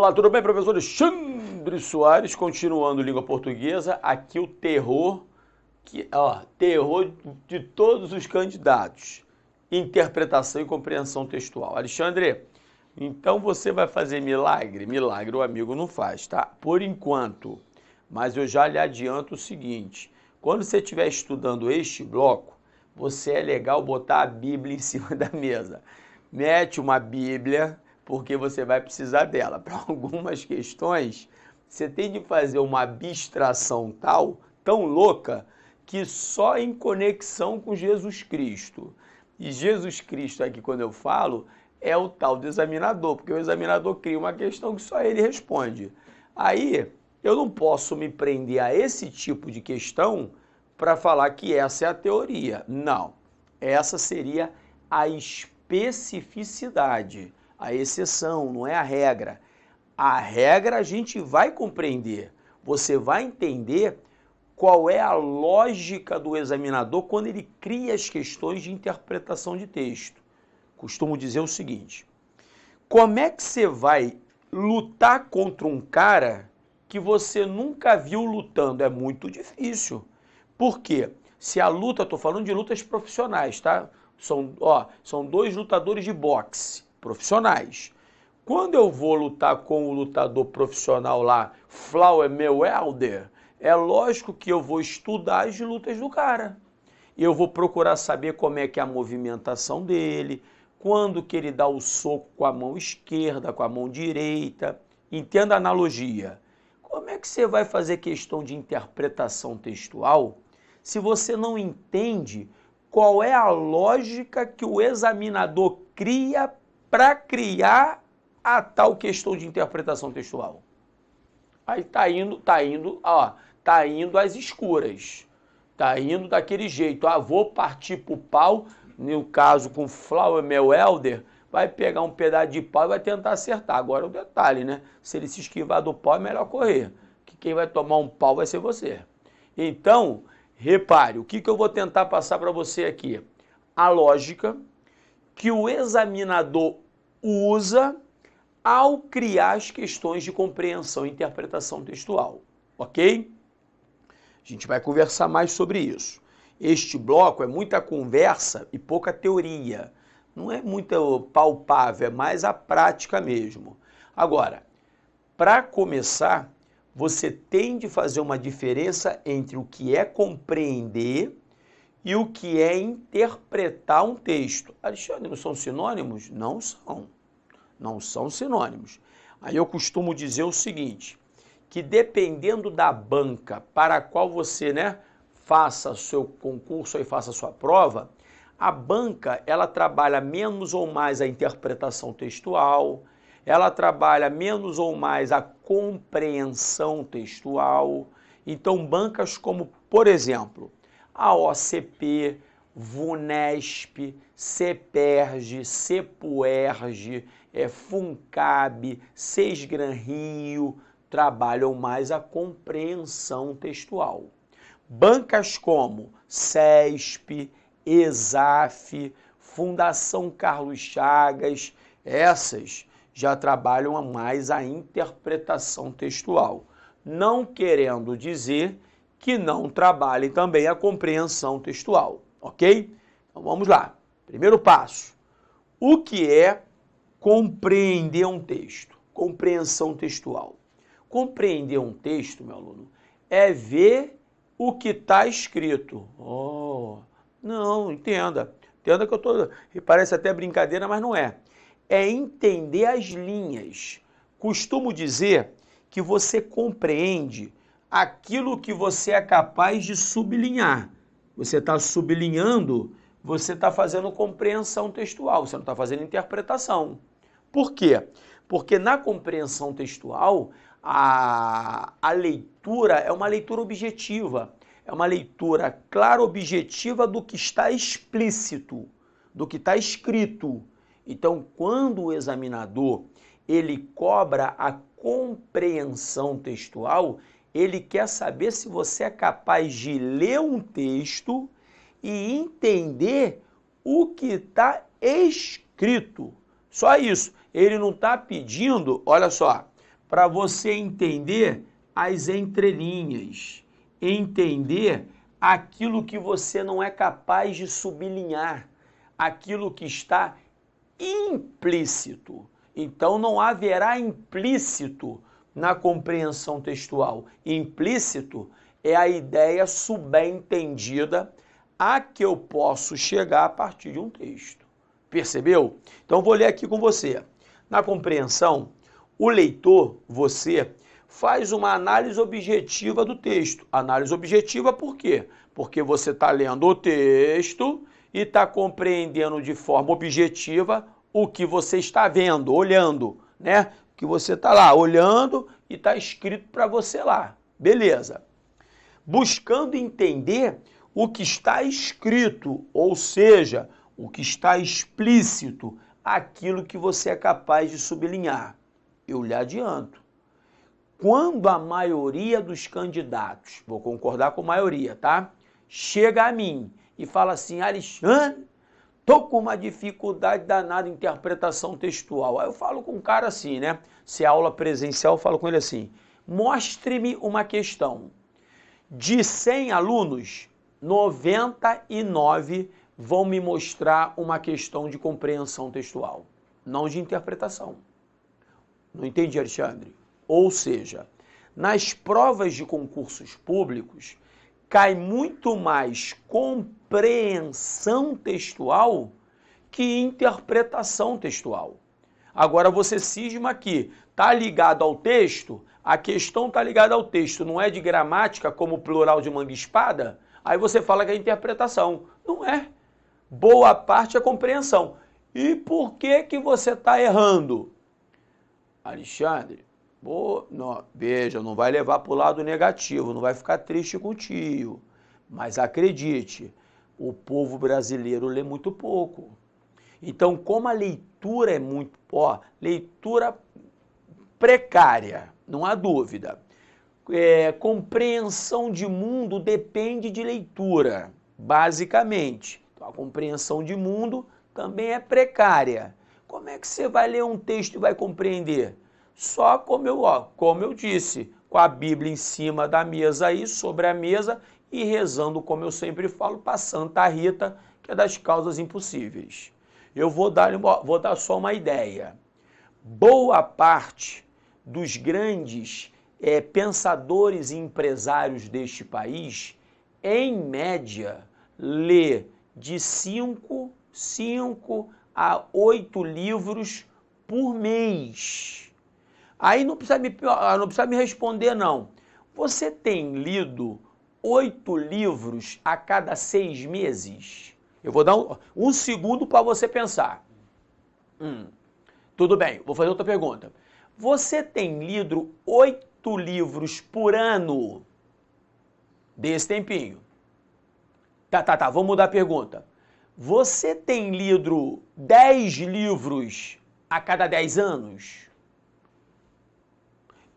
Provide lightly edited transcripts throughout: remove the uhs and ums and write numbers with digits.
Olá, tudo bem, professor Alexandre Soares, continuando língua portuguesa, aqui o terror, terror de todos os candidatos, interpretação e compreensão textual. Alexandre, então você vai fazer milagre? Milagre o amigo não faz, tá? Por enquanto, mas eu já lhe adianto o seguinte, quando você estiver estudando este bloco, você é legal botar a Bíblia em cima da mesa. Mete uma Bíblia, porque você vai precisar dela. Para algumas questões, você tem de fazer uma abstração tão louca, que só em conexão com Jesus Cristo. E Jesus Cristo aqui, quando eu falo, é o tal do examinador, porque o examinador cria uma questão que só ele responde. Aí, eu não posso me prender a esse tipo de questão para falar que essa é a teoria. Não, essa seria a especificidade. A exceção, não é a regra. A regra a gente vai compreender. Você vai entender qual é a lógica do examinador quando ele cria as questões de interpretação de texto. Costumo dizer o seguinte, como é que você vai lutar contra um cara que você nunca viu lutando? É muito difícil. Por quê? Se a luta, estou falando de lutas profissionais, tá? São dois lutadores de boxe profissionais. Quando eu vou lutar com o lutador profissional lá, Floyd Mayweather, é lógico que eu vou estudar as lutas do cara. Eu vou procurar saber como é que é a movimentação dele, quando que ele dá o soco com a mão esquerda, com a mão direita. Entenda a analogia. Como é que você vai fazer questão de interpretação textual se você não entende qual é a lógica que o examinador cria para criar a tal questão de interpretação textual? Aí tá indo às escuras. Tá indo daquele jeito. Vou partir pro pau, no caso com Floyd Mayweather, vai pegar um pedaço de pau e vai tentar acertar. Agora o detalhe, né? Se ele se esquivar do pau, é melhor correr. Que quem vai tomar um pau vai ser você. Então, repare, o que eu vou tentar passar para você aqui? A lógica que o examinador usa ao criar as questões de compreensão e interpretação textual, ok? A gente vai conversar mais sobre isso. Este bloco é muita conversa e pouca teoria. Não é muito palpável, é mais a prática mesmo. Agora, para começar, você tem de fazer uma diferença entre o que é compreender e o que é interpretar um texto. Alexandre, não são sinônimos? Não são. Não são sinônimos. Aí eu costumo dizer o seguinte, que dependendo da banca para a qual você, faça seu concurso e faça sua prova, a banca, ela trabalha menos ou mais a interpretação textual, ela trabalha menos ou mais a compreensão textual. Então, bancas como, por exemplo, a OCP, VUNESP, CEPERJ, CEPUERJ, FUNCAB, SESGRAN Rio, trabalham mais a compreensão textual. Bancas como CESP, ESAF, Fundação Carlos Chagas, essas já trabalham mais a interpretação textual, não querendo dizer que não trabalhem também a compreensão textual, ok? Então vamos lá. Primeiro passo. O que é compreender um texto? Compreensão textual. Compreender um texto, meu aluno, é ver o que está escrito. Não, entenda. Entenda que parece até brincadeira, mas não é. É entender as linhas. Costumo dizer que você compreende aquilo que você é capaz de sublinhar. Você está sublinhando, você está fazendo compreensão textual, você não está fazendo interpretação. Por quê? Porque na compreensão textual, a leitura é uma leitura objetiva, é uma leitura clara, objetiva do que está explícito, do que está escrito. Então, quando o examinador ele cobra a compreensão textual, ele quer saber se você é capaz de ler um texto e entender o que está escrito. Só isso. Ele não está pedindo, olha só, para você entender as entrelinhas, entender aquilo que você não é capaz de sublinhar, aquilo que está implícito. Então não haverá implícito na compreensão textual. Implícito é a ideia subentendida a que eu posso chegar a partir de um texto. Percebeu? Então vou ler aqui com você. Na compreensão, o leitor, você, faz uma análise objetiva do texto. Análise objetiva por quê? Porque você está lendo o texto e está compreendendo de forma objetiva o que você está vendo, olhando, né? Que você está lá olhando e está escrito para você lá. Beleza. Buscando entender o que está escrito, ou seja, o que está explícito, aquilo que você é capaz de sublinhar. Eu lhe adianto. Quando a maioria dos candidatos, vou concordar com a maioria, tá? Chega a mim e fala assim, Alexandre, tô com uma dificuldade danada em interpretação textual. Aí eu falo com um cara assim, né? Se é aula presencial, eu falo com ele assim, mostre-me uma questão. De 100 alunos, 99 vão me mostrar uma questão de compreensão textual, não de interpretação. Não entendi, Alexandre? Ou seja, nas provas de concursos públicos, cai muito mais compreensão textual que interpretação textual. Agora você cisma que está ligado ao texto, a questão está ligada ao texto, não é de gramática como plural de manga e espada, aí você fala que é interpretação. Não é. Boa parte é compreensão. E por que que você está errando? Alexandre, veja, não vai levar para o lado negativo, não vai ficar triste com o tio. Mas acredite, o povo brasileiro lê muito pouco. Então, como a leitura é muito... leitura precária, não há dúvida. Compreensão de mundo depende de leitura, basicamente. Então, a compreensão de mundo também é precária. Como é que você vai ler um texto e vai compreender? Só como eu disse, com a Bíblia em cima da mesa aí, sobre a mesa, e rezando, como eu sempre falo, para Santa Rita, que é das causas impossíveis. Eu vou dar só uma ideia. Boa parte dos grandes pensadores e empresários deste país, em média, lê de 5 a 8 livros por mês. Aí não precisa me responder, não. Você tem lido 8 livros a cada 6 meses? Eu vou dar um segundo para você pensar. Tudo bem, vou fazer outra pergunta. Você tem lido 8 livros por ano? Desse tempinho. Tá, vamos mudar a pergunta. Você tem lido 10 livros a cada 10 anos?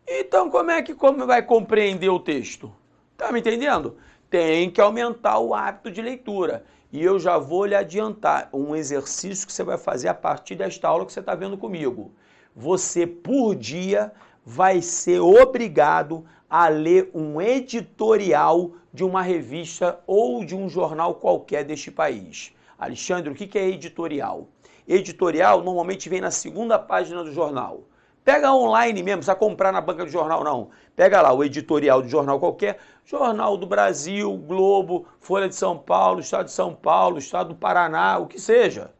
Então como vai compreender o texto? Tá me entendendo? Tem que aumentar o hábito de leitura. E eu já vou lhe adiantar um exercício que você vai fazer a partir desta aula que você está vendo comigo. Você, por dia, vai ser obrigado a ler um editorial de uma revista ou de um jornal qualquer deste país. Alexandre, o que é editorial? Editorial normalmente vem na segunda página do jornal. Pega online mesmo, não precisa comprar na banca de jornal não. Pega lá o editorial de jornal qualquer, Jornal do Brasil, Globo, Folha de São Paulo, Estado de São Paulo, Estado do Paraná, o que seja.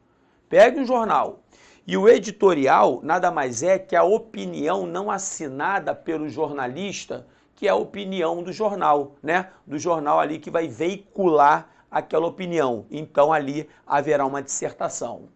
Pegue um jornal. E o editorial nada mais é que a opinião não assinada pelo jornalista, que é a opinião do jornal, né? Do jornal ali que vai veicular aquela opinião. Então ali haverá uma dissertação.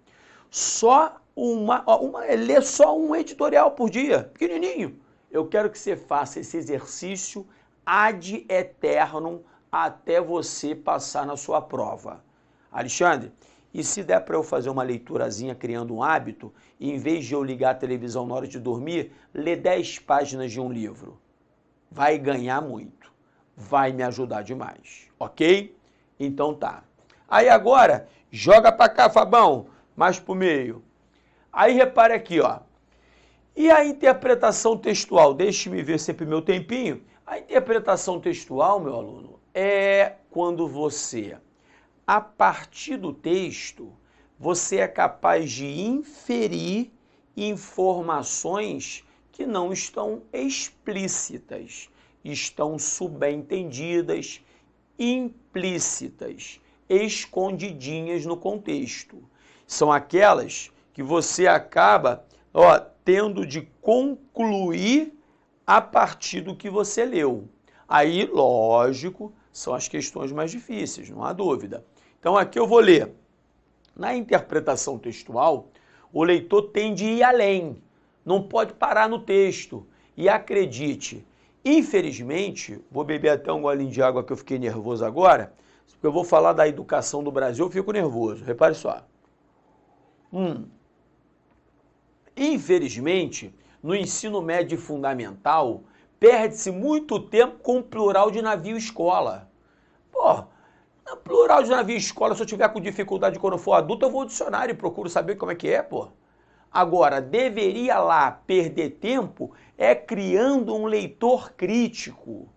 Lê só um editorial por dia, pequenininho. Eu quero que você faça esse exercício ad eternum até você passar na sua prova. Alexandre, e se der para eu fazer uma leiturazinha criando um hábito, e em vez de eu ligar a televisão na hora de dormir, ler 10 páginas de um livro? Vai ganhar muito. Vai me ajudar demais, ok? Então tá. Aí agora, joga para cá, Fabão, mais pro meio. Aí repare aqui, ó. E a interpretação textual? Deixe-me ver sempre meu tempinho. A interpretação textual, meu aluno, é quando você, a partir do texto, você é capaz de inferir informações que não estão explícitas, estão subentendidas, implícitas, escondidinhas no contexto. São aquelas que você acaba tendo de concluir a partir do que você leu. Aí, lógico, são as questões mais difíceis, não há dúvida. Então, aqui eu vou ler. Na interpretação textual, o leitor tem de ir além, não pode parar no texto. E acredite, infelizmente, vou beber até um golinho de água que eu fiquei nervoso agora, porque eu vou falar da educação do Brasil, eu fico nervoso, repare só. Infelizmente, no ensino médio fundamental, perde-se muito tempo com o plural de navio-escola. Pô, no plural de navio-escola, se eu tiver com dificuldade quando for adulto, eu vou ao dicionário e procuro saber como é que é, pô. Agora, deveria lá perder tempo criando um leitor crítico,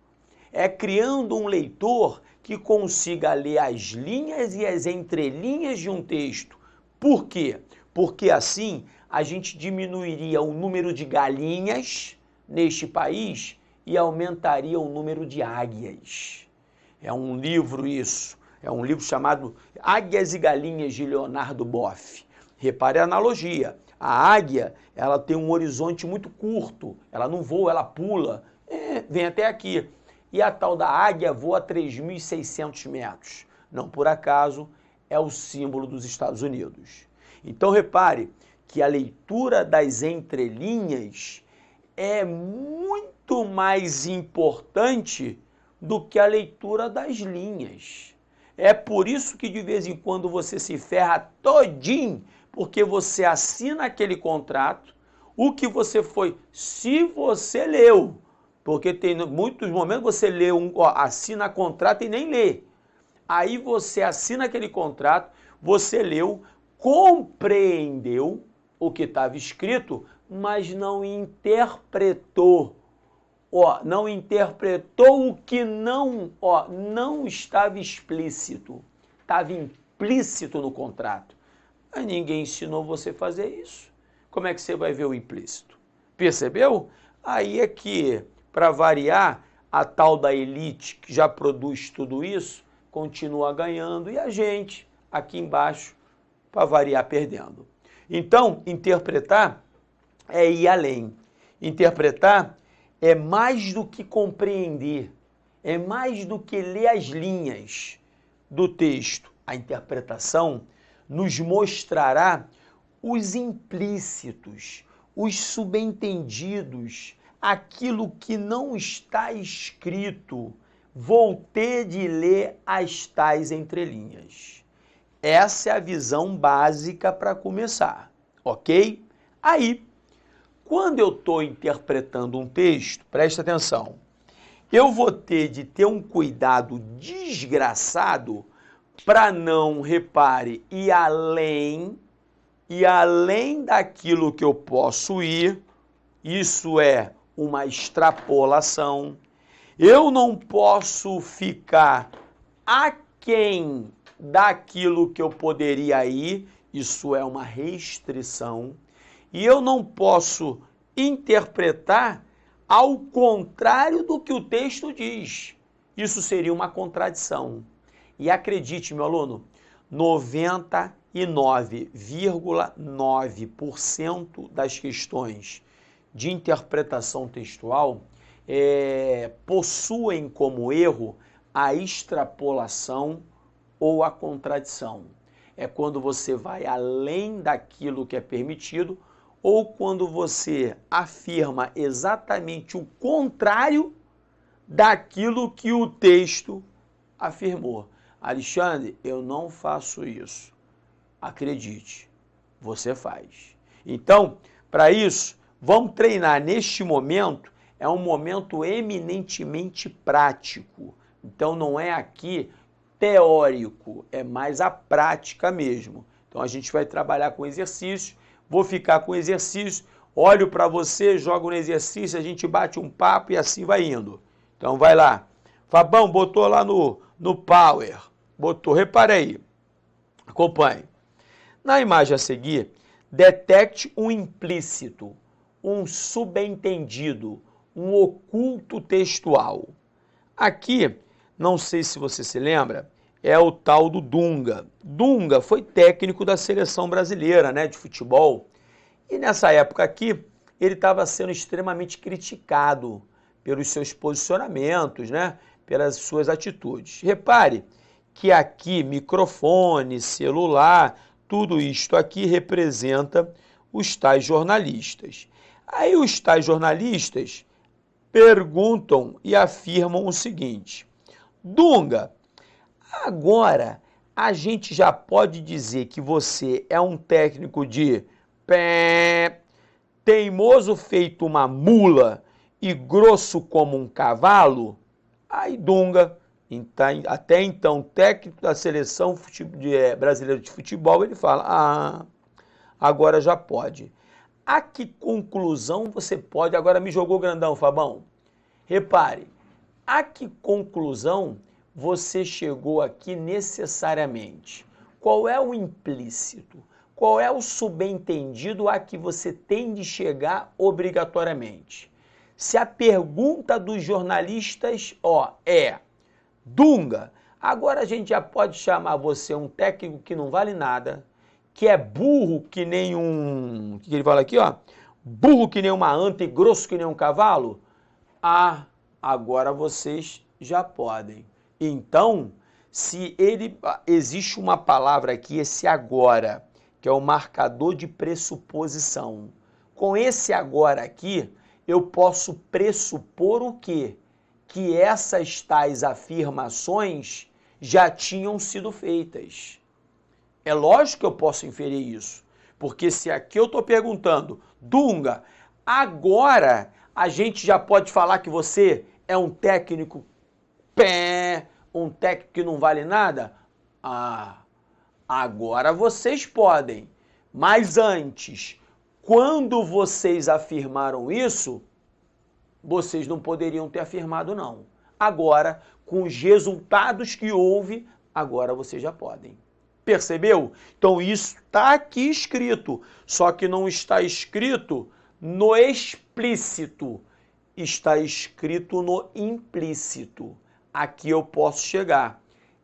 criando um leitor que consiga ler as linhas e as entrelinhas de um texto. Por quê? Porque assim a gente diminuiria o número de galinhas neste país e aumentaria o número de águias. É um livro isso, é um livro chamado Águias e Galinhas, de Leonardo Boff. Repare a analogia, a águia ela tem um horizonte muito curto, ela não voa, ela pula, vem até aqui. E a tal da águia voa a 3.600 metros. Não por acaso, é o símbolo dos Estados Unidos. Então repare que a leitura das entrelinhas é muito mais importante do que a leitura das linhas. É por isso que de vez em quando você se ferra todinho, porque você assina aquele contrato, o que você foi, se você leu, porque tem muitos momentos você lê assina contrato e nem lê. Aí você assina aquele contrato, você leu, compreendeu o que estava escrito, mas não interpretou. Não interpretou o que não estava explícito. Estava implícito no contrato. Mas ninguém ensinou você a fazer isso. Como é que você vai ver o implícito? Percebeu? Aí é que, para variar, a tal da elite que já produz tudo isso, continua ganhando e a gente, aqui embaixo, para variar, perdendo. Então, interpretar é ir além. Interpretar é mais do que compreender, é mais do que ler as linhas do texto. A interpretação nos mostrará os implícitos, os subentendidos, aquilo que não está escrito. Vou ter de ler as tais entrelinhas. Essa é a visão básica para começar, ok? Aí, quando eu estou interpretando um texto, presta atenção, eu vou ter de ter um cuidado desgraçado para não, repare, ir além daquilo que eu posso ir, isso é uma extrapolação. Eu não posso ficar aquém daquilo que eu poderia ir, isso é uma restrição. E eu não posso interpretar ao contrário do que o texto diz. Isso seria uma contradição. E acredite, meu aluno, 99,9% das questões de interpretação textual possuem como erro a extrapolação ou a contradição. É quando você vai além daquilo que é permitido ou quando você afirma exatamente o contrário daquilo que o texto afirmou. Alexandre, eu não faço isso. Acredite, você faz. Então, para isso, vamos treinar neste momento, é um momento eminentemente prático. Então, não é aqui teórico, é mais a prática mesmo. Então, a gente vai trabalhar com exercícios, vou ficar com exercício, olho para você, jogo no exercício, a gente bate um papo e assim vai indo. Então vai lá. Fabão botou lá no Power. Botou, repare aí. Acompanhe. Na imagem a seguir, detecte um implícito, um subentendido, um oculto textual. Aqui, não sei se você se lembra, é o tal do Dunga. Dunga foi técnico da seleção brasileira, né, de futebol. E nessa época aqui, ele estava sendo extremamente criticado pelos seus posicionamentos, né, pelas suas atitudes. Repare que aqui microfone, celular, tudo isto aqui representa os tais jornalistas. Aí os tais jornalistas perguntam e afirmam o seguinte: Dunga, agora a gente já pode dizer que você é um técnico de pé, teimoso feito uma mula e grosso como um cavalo? Aí Dunga, até então técnico da seleção brasileira de futebol, ele fala, agora já pode. A que conclusão você pode... Agora me jogou grandão, Fabão. Repare, a que conclusão você chegou aqui necessariamente? Qual é o implícito? Qual é o subentendido a que você tem de chegar obrigatoriamente? Se a pergunta dos jornalistas, é Dunga, agora a gente já pode chamar você um técnico que não vale nada, que é burro que nem um... O que ele fala aqui, burro que nem uma anta e grosso que nem um cavalo? Agora vocês já podem. Então, se existe uma palavra aqui, esse agora, que é o marcador de pressuposição. Com esse agora aqui, eu posso pressupor o quê? Que essas tais afirmações já tinham sido feitas. É lógico que eu posso inferir isso, porque se aqui eu estou perguntando, Dunga, agora a gente já pode falar que você é um técnico um técnico que não vale nada? Agora vocês podem, mas antes, quando vocês afirmaram isso, vocês não poderiam ter afirmado não. Agora, com os resultados que houve, agora vocês já podem. Percebeu? Então isso está aqui escrito, só que não está escrito no explícito, está escrito no implícito. Aqui eu posso chegar.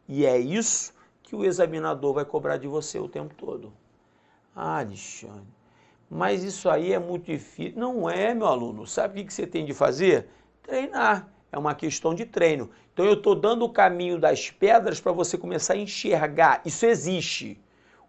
E é isso que o examinador vai cobrar de você o tempo todo. Alexandre, mas isso aí é muito difícil. Não é, meu aluno. Sabe o que você tem de fazer? Treinar. É uma questão de treino. Então eu estou dando o caminho das pedras para você começar a enxergar. Isso existe.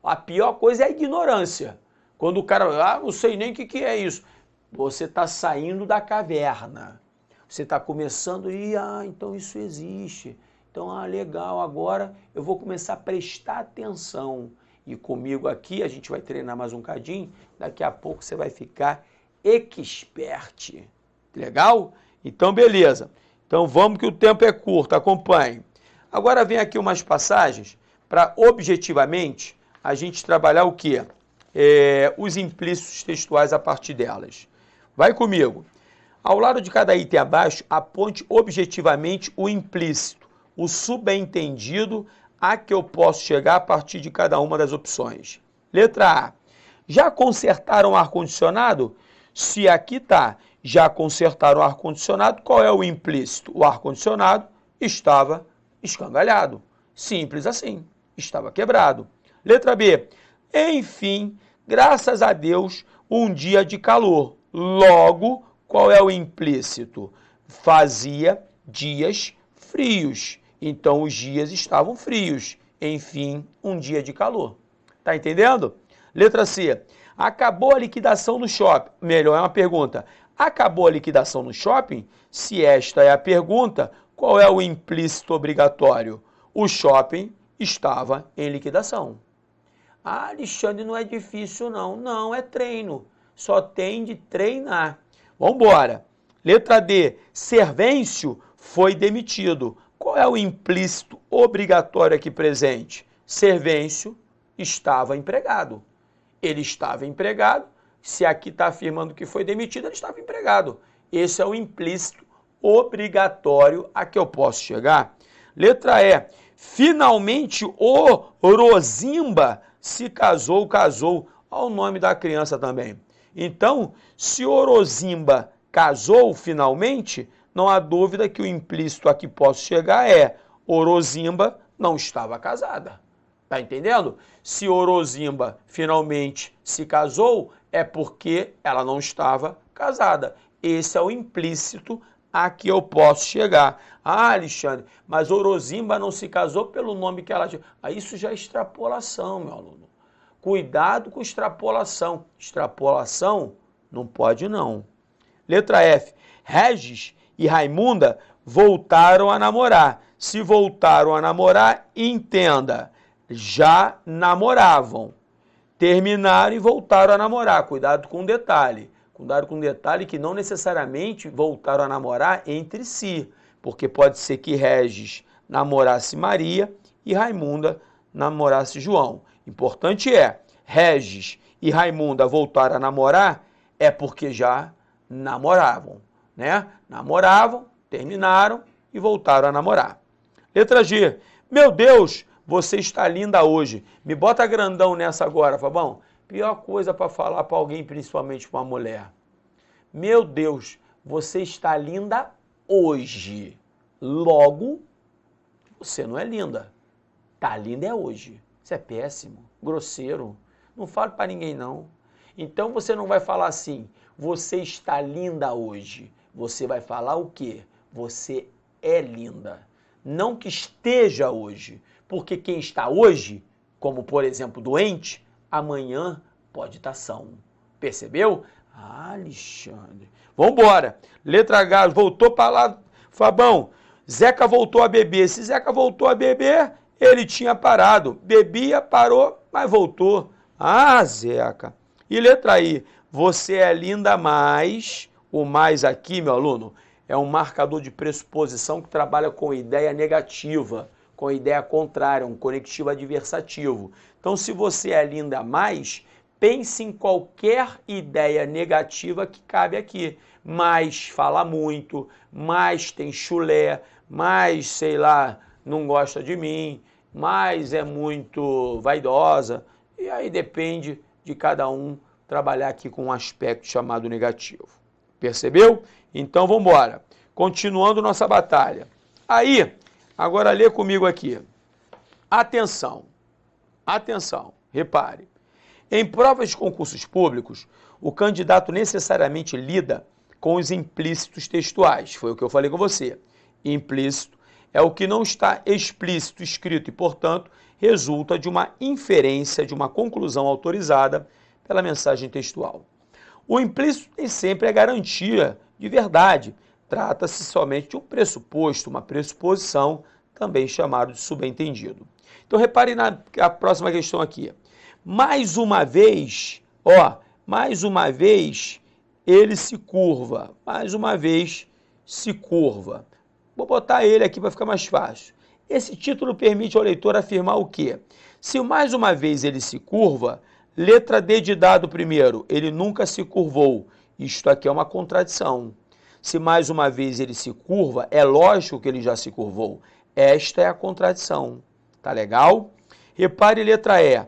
A pior coisa é a ignorância. Quando o cara, não sei nem o que é isso. Você está saindo da caverna. Você está começando e, então isso existe. Então, legal, agora eu vou começar a prestar atenção. E comigo aqui, a gente vai treinar mais um cadinho, daqui a pouco você vai ficar expert. Legal? Então, beleza. Então, vamos que o tempo é curto, acompanhe. Agora vem aqui umas passagens para, objetivamente, a gente trabalhar o quê? Os implícitos textuais a partir delas. Vai comigo. Ao lado de cada item abaixo, aponte objetivamente o implícito, o subentendido a que eu posso chegar a partir de cada uma das opções. Letra A. Já consertaram o ar-condicionado? Se aqui está, já consertaram o ar-condicionado, qual é o implícito? O ar-condicionado estava escangalhado. Simples assim, estava quebrado. Letra B. Enfim, graças a Deus, um dia de calor. Logo, qual é o implícito? Fazia dias frios. Então, os dias estavam frios. Enfim, um dia de calor. Tá entendendo? Letra C. Acabou a liquidação no shopping. Melhor, é uma pergunta. Acabou a liquidação no shopping? Se esta é a pergunta, qual é o implícito obrigatório? O shopping estava em liquidação. Alexandre, não é difícil não. Não, é treino. Só tem de treinar. Vamos embora. Letra D. Servêncio foi demitido. Qual é o implícito obrigatório aqui presente? Servêncio estava empregado. Ele estava empregado, Se aqui está afirmando que foi demitido, ele estava empregado. Esse é o implícito obrigatório a que eu posso chegar. Letra E. Finalmente o Orozimba se casou. Olha o nome da criança também. Então, se Orozimba casou finalmente, não há dúvida que o implícito a que posso chegar é Orozimba não estava casada. Tá entendendo? Se Orozimba finalmente se casou, é porque ela não estava casada. Esse é o implícito a que eu posso chegar. Ah, Alexandre, mas Orozimba não se casou pelo nome que ela tinha. Ah, isso já é extrapolação, meu aluno. Cuidado com extrapolação. Extrapolação não pode não. Letra F. Regis e Raimunda voltaram a namorar. Se voltaram a namorar, entenda, já namoravam. Terminaram e voltaram a namorar. Cuidado com o detalhe. Cuidado com o detalhe que não necessariamente voltaram a namorar entre si. Porque pode ser que Regis namorasse Maria e Raimunda namorasse João. Importante é, Regis e Raimunda voltaram a namorar é porque já namoravam, né? Namoravam, terminaram e voltaram a namorar. Letra G. Meu Deus, você está linda hoje. Me bota grandão nessa agora, Fabão. Pior coisa para falar para alguém, principalmente para uma mulher. Meu Deus, você está linda hoje. Logo, você não é linda. Tá linda é hoje. Isso é péssimo, grosseiro. Não fale para ninguém não. Então você não vai falar assim, você está linda hoje. Você vai falar o quê? Você é linda. Não que esteja hoje. Porque quem está hoje, como por exemplo doente, amanhã pode estar são. Percebeu? Ah, Alexandre. Vambora. Letra H, voltou para lá. Fabão, Zeca voltou a beber. Se Zeca voltou a beber, ele tinha parado. Bebia, parou, mas voltou. Ah, Zeca. E letra I, você é linda mais. O mais aqui, meu aluno, é um marcador de pressuposição que trabalha com ideia negativa, com ideia contrária, um conectivo adversativo. Então, se você é linda mais, pense em qualquer ideia negativa que cabe aqui. Mais fala muito, mais tem chulé, mais, sei lá, não gosta de mim, mais é muito vaidosa. E aí depende de cada um trabalhar aqui com um aspecto chamado negativo. Percebeu? Então, vamos embora. Continuando nossa batalha. Aí, agora lê comigo aqui. Atenção, atenção, repare. Em provas de concursos públicos, o candidato necessariamente lida com os implícitos textuais. Foi o que eu falei com você. Implícito é o que não está explícito escrito e, portanto, resulta de uma inferência, de uma conclusão autorizada pela mensagem textual. O implícito nem sempre é garantia de verdade. Trata-se somente de um pressuposto, uma pressuposição, também chamado de subentendido. Então, repare na próxima questão aqui. Mais uma vez, ele se curva. Mais uma vez, se curva. Vou botar ele aqui para ficar mais fácil. Esse título permite ao leitor afirmar o quê? Se mais uma vez ele se curva, letra D de dado primeiro, ele nunca se curvou. Isto aqui é uma contradição. Se mais uma vez ele se curva, é lógico que ele já se curvou. Esta é a contradição. Tá legal? Repare letra E.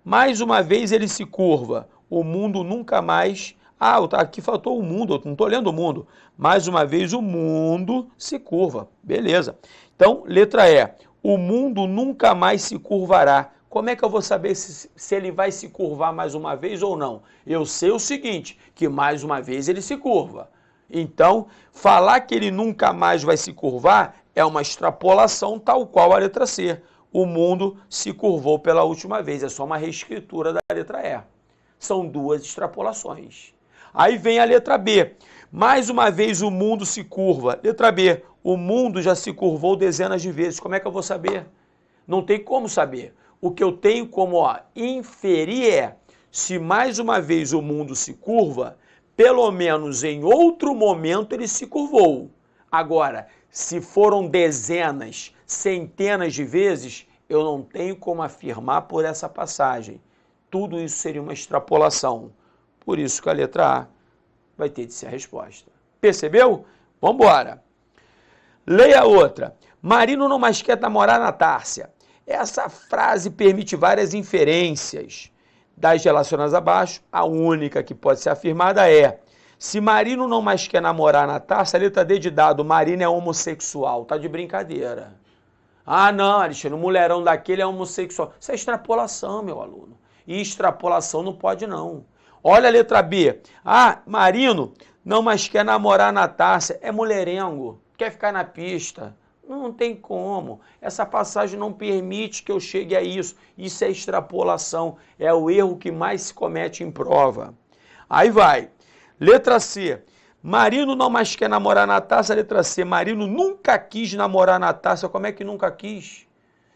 Mais uma vez ele se curva. O mundo nunca mais... Ah, aqui faltou o mundo, eu não estou lendo o mundo. Mais uma vez o mundo se curva. Beleza. Então, letra E. O mundo nunca mais se curvará. Como é que eu vou saber se ele vai se curvar mais uma vez ou não? Eu sei o seguinte, que mais uma vez ele se curva. Então, falar que ele nunca mais vai se curvar é uma extrapolação tal qual a letra C. O mundo se curvou pela última vez, é só uma reescritura da letra E. São duas extrapolações. Aí vem a letra B. Mais uma vez o mundo se curva. Letra B. O mundo já se curvou dezenas de vezes. Como é que eu vou saber? Não tem como saber. O que eu tenho como inferir é, se mais uma vez o mundo se curva, pelo menos em outro momento ele se curvou. Agora, se foram dezenas, centenas de vezes, eu não tenho como afirmar por essa passagem. Tudo isso seria uma extrapolação. Por isso que a letra A vai ter de ser a resposta. Percebeu? Vamos embora. Leia outra. Marino não mais quer namorar na Tárcia. Essa frase permite várias inferências. Das relacionadas abaixo, a única que pode ser afirmada é: se Marino não mais quer namorar na Tárcia, a letra D de dado, Marino é homossexual. Tá de brincadeira. Ah, não, Alexandre, o mulherão daquele é homossexual. Isso é extrapolação, meu aluno. E extrapolação não pode, não. Olha a letra B. Ah, Marino não mais quer namorar na Tárcia. É mulherengo. Quer ficar na pista. Não tem como. Essa passagem não permite que eu chegue a isso. Isso é extrapolação. É o erro que mais se comete em prova. Aí vai. Letra C. Marino não mais quer namorar na Tárcia. Letra C. Marino nunca quis namorar na Tárcia. Como é que nunca quis?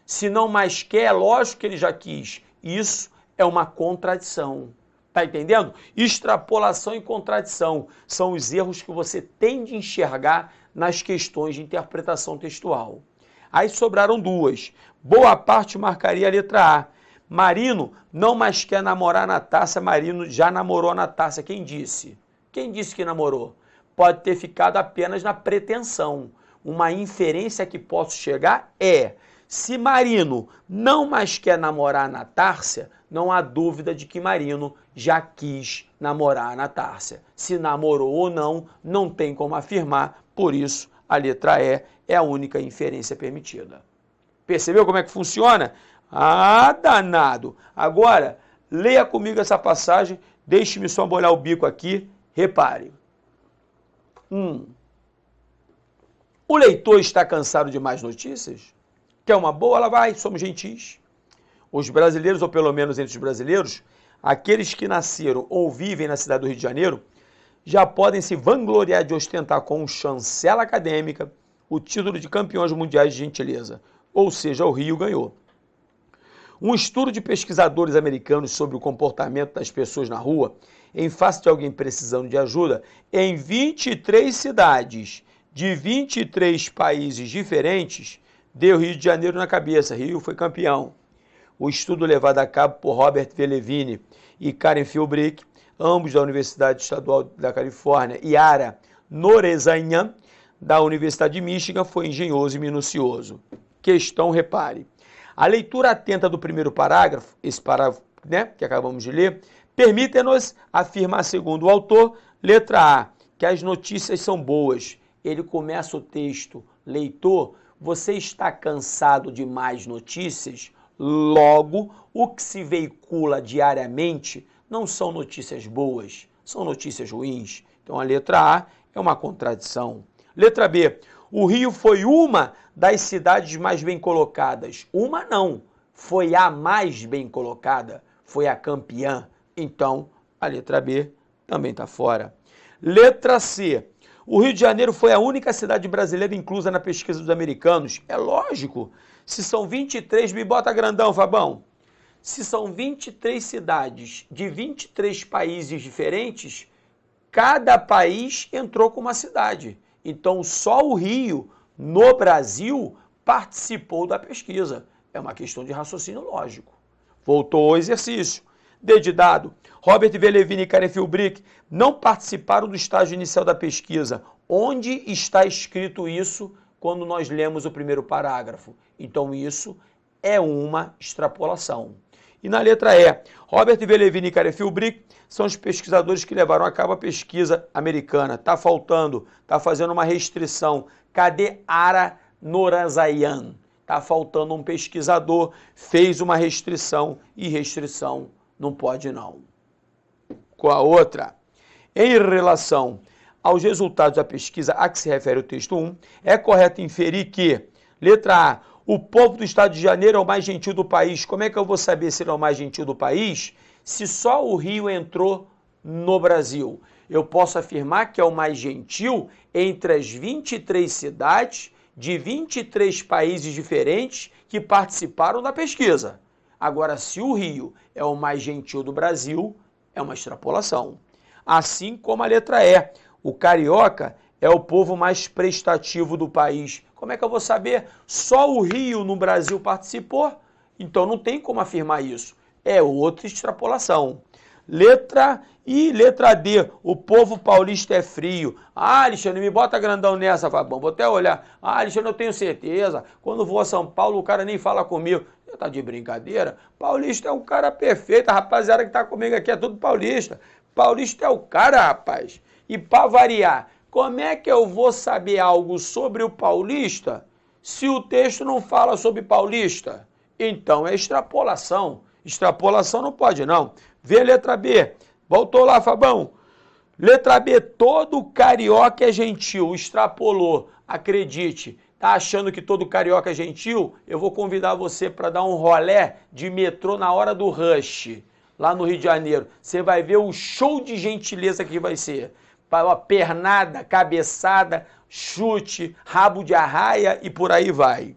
Se não mais quer, lógico que ele já quis. Isso é uma contradição. Tá entendendo? Extrapolação e contradição são os erros que você tem de enxergar nas questões de interpretação textual. Aí sobraram duas. Boa parte marcaria a letra A. Marino não mais quer namorar na Tárcia. Marino já namorou na Tárcia. Quem disse? Quem disse que namorou? Pode ter ficado apenas na pretensão. Uma inferência que posso chegar é: se Marino não mais quer namorar na Tárcia, não há dúvida de que Marino já quis namorar na Tárcia. Se namorou ou não, não tem como afirmar, por isso a letra E é a única inferência permitida. Percebeu como é que funciona? Ah, danado! Agora, leia comigo essa passagem, deixe-me só molhar o bico aqui, repare. O leitor está cansado de mais notícias? Quer uma boa? Ela vai, somos gentis. Os brasileiros, ou pelo menos entre os brasileiros, aqueles que nasceram ou vivem na cidade do Rio de Janeiro, já podem se vangloriar de ostentar com chancela acadêmica o título de campeões mundiais de gentileza. Ou seja, o Rio ganhou. Um estudo de pesquisadores americanos sobre o comportamento das pessoas na rua, em face de alguém precisando de ajuda, em 23 cidades de 23 países diferentes, deu Rio de Janeiro na cabeça. Rio foi campeão. O estudo levado a cabo por Robert V. Levine e Karen Philbrick, ambos da Universidade Estadual da Califórnia, e Ara Norezanian, da Universidade de Michigan, foi engenhoso e minucioso. Questão, repare. A leitura atenta do primeiro parágrafo, esse parágrafo, que acabamos de ler, permite-nos afirmar, segundo o autor, letra A, que as notícias são boas. Ele começa o texto: leitor, você está cansado de mais notícias? Logo, o que se veicula diariamente não são notícias boas, são notícias ruins. Então a letra A é uma contradição. Letra B. O Rio foi uma das cidades mais bem colocadas. Uma não, foi a mais bem colocada, foi a campeã. Então a letra B também está fora. Letra C. O Rio de Janeiro foi a única cidade brasileira inclusa na pesquisa dos americanos. É lógico. Se são 23, me bota grandão, Fabão. Se são 23 cidades de 23 países diferentes, cada país entrou com uma cidade. Então, só o Rio, no Brasil, participou da pesquisa. É uma questão de raciocínio lógico. Voltou ao exercício. D de dado. Robert V. Levine e Karen Philbrick não participaram do estágio inicial da pesquisa. Onde está escrito isso quando nós lemos o primeiro parágrafo? Então, isso é uma extrapolação. E na letra E, Robert V. Levine e Karen Philbrick são os pesquisadores que levaram a cabo a pesquisa americana. Está faltando, está fazendo uma restrição. Cadê Ara Norezanian? Está faltando um pesquisador, fez uma restrição, e restrição não pode não. Com a outra, em relação aos resultados da pesquisa a que se refere o texto 1, é correto inferir que, letra A, o povo do estado de Janeiro é o mais gentil do país. Como é que eu vou saber se ele é o mais gentil do país se só o Rio entrou no Brasil? Eu posso afirmar que é o mais gentil entre as 23 cidades de 23 países diferentes que participaram da pesquisa. Agora, se o Rio é o mais gentil do Brasil, é uma extrapolação. Assim como a letra E, o carioca é o povo mais prestativo do país. Como é que eu vou saber? Só o Rio no Brasil participou? Então não tem como afirmar isso. É outra extrapolação. Letra D, o povo paulista é frio. Ah, Alexandre, me bota grandão nessa, Fabão, vou até olhar. Ah, Alexandre, eu tenho certeza, quando vou a São Paulo o cara nem fala comigo. Você tá de brincadeira? Paulista é um cara perfeito, a rapaziada que tá comigo aqui é tudo paulista. Paulista é o cara, rapaz. E para variar, como é que eu vou saber algo sobre o paulista se o texto não fala sobre paulista? Então é extrapolação. Extrapolação não pode, não. Vê a letra B. Voltou lá, Fabão. Letra B, todo carioca é gentil. Extrapolou. Acredite. Tá achando que todo carioca é gentil? Eu vou convidar você para dar um rolé de metrô na hora do rush, lá no Rio de Janeiro. Você vai ver o show de gentileza que vai ser. Pernada, cabeçada, chute, rabo de arraia e por aí vai.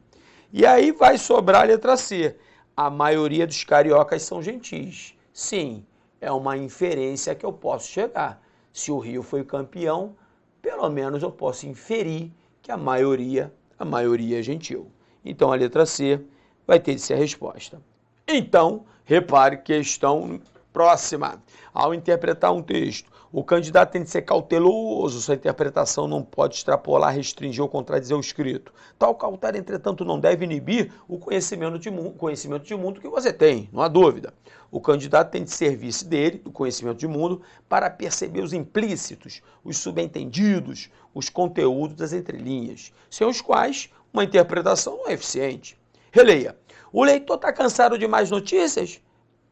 E aí vai sobrar a letra C. A maioria dos cariocas são gentis. Sim, é uma inferência que eu posso chegar. Se o Rio foi campeão, pelo menos eu posso inferir que a maioria é gentil. Então a letra C vai ter de ser a resposta. Então, repare, questão próxima. Ao interpretar um texto, o candidato tem de ser cauteloso, sua interpretação não pode extrapolar, restringir ou contradizer o escrito. Tal cautela, entretanto, não deve inibir o conhecimento de mundo que você tem, não há dúvida. O candidato tem de servir-se dele, do conhecimento de mundo, para perceber os implícitos, os subentendidos, os conteúdos das entrelinhas, sem os quais uma interpretação não é eficiente. Releia. O leitor está cansado de mais notícias?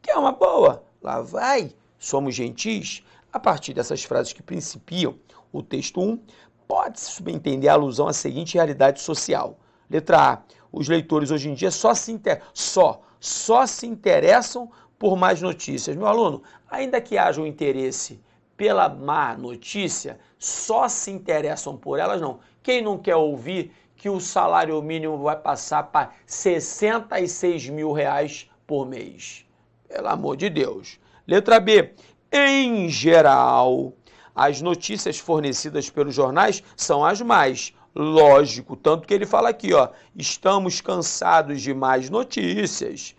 Quer uma boa? Lá vai. Somos gentis? A partir dessas frases que principiam o texto 1, pode-se subentender a alusão à seguinte realidade social. Letra A. Os leitores hoje em dia só se interessam por mais notícias. Meu aluno, ainda que haja um interesse pela má notícia, só se interessam por elas, não. Quem não quer ouvir que o salário mínimo vai passar para 66 mil reais por mês? Pelo amor de Deus. Letra B. Em geral, as notícias fornecidas pelos jornais são as mais. Lógico, tanto que ele fala aqui, ó, estamos cansados de mais notícias.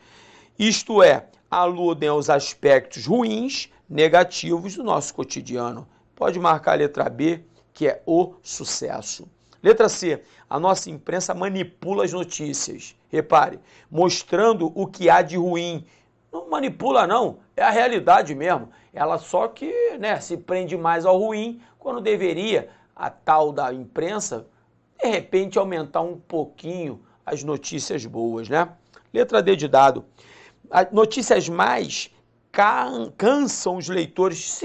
Isto é, aludem aos aspectos ruins, negativos do nosso cotidiano. Pode marcar a letra B, que é o sucesso. Letra C, a nossa imprensa manipula as notícias. Repare, mostrando o que há de ruim. Não manipula não, é a realidade mesmo. Ela só que se prende mais ao ruim, quando deveria a tal da imprensa, de repente, aumentar um pouquinho as notícias boas, né? Letra D de dado. As notícias mais cansam os leitores,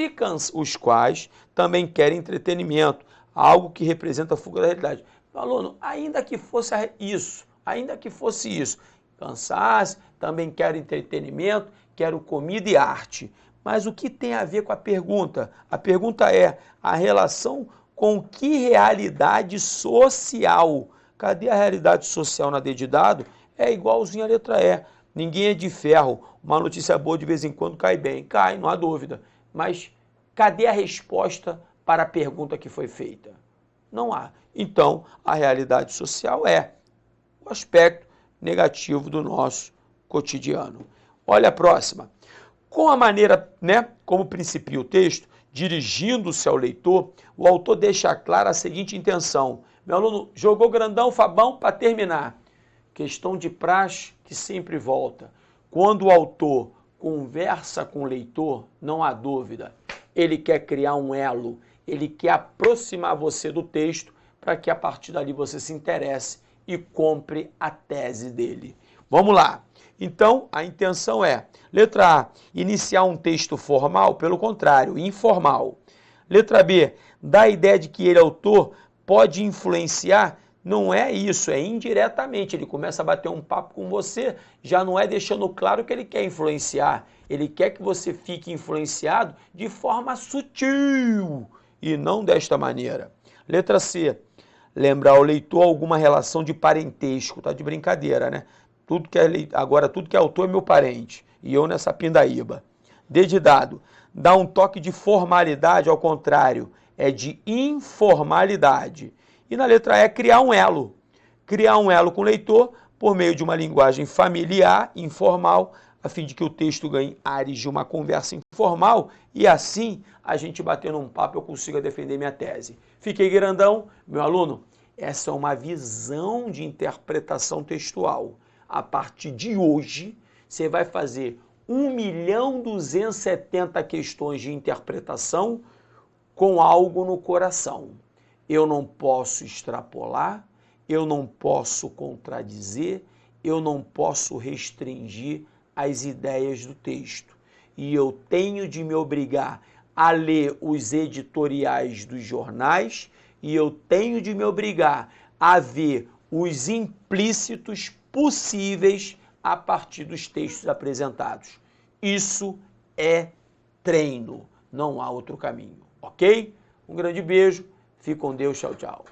os quais também querem entretenimento, algo que representa a fuga da realidade. Meu aluno, ainda que fosse isso, cansasse, também quero entretenimento, quero comida e arte. Mas o que tem a ver com a pergunta? A pergunta é a relação com que realidade social? Cadê a realidade social na D de dado? É igualzinho a letra E. Ninguém é de ferro. Uma notícia boa de vez em quando cai bem. Cai, não há dúvida. Mas cadê a resposta para a pergunta que foi feita? Não há. Então, a realidade social é o aspecto negativo do nosso cotidiano. Olha a próxima. Com a maneira, como principia o texto, dirigindo-se ao leitor, o autor deixa clara a seguinte intenção. Meu aluno, jogou grandão, Fabão, para terminar. Questão de praxe que sempre volta. Quando o autor conversa com o leitor, não há dúvida, ele quer criar um elo, ele quer aproximar você do texto para que a partir dali você se interesse e compre a tese dele. Vamos lá. Então, a intenção é, letra A, iniciar um texto formal, pelo contrário, informal. Letra B, dá a ideia de que ele, autor, pode influenciar. Não é isso, é indiretamente. Ele começa a bater um papo com você, já não é deixando claro que ele quer influenciar. Ele quer que você fique influenciado de forma sutil e não desta maneira. Letra C, lembrar ao leitor alguma relação de parentesco. Tá de brincadeira, né? Agora tudo que é autor é meu parente, e eu nessa pindaíba. D de dado, dá um toque de formalidade, ao contrário, é de informalidade. E na letra E, criar um elo com o leitor por meio de uma linguagem familiar, informal, a fim de que o texto ganhe ares de uma conversa informal e assim a gente batendo um papo eu consiga defender minha tese. Fiquei grandão, meu aluno? Essa é uma visão de interpretação textual. A partir de hoje, você vai fazer 1.270 questões de interpretação com algo no coração. Eu não posso extrapolar, eu não posso contradizer, eu não posso restringir as ideias do texto. E eu tenho de me obrigar a ler os editoriais dos jornais e eu tenho de me obrigar a ver os implícitos possíveis a partir dos textos apresentados. Isso é treino, não há outro caminho, ok? Um grande beijo, fique com Deus, tchau, tchau.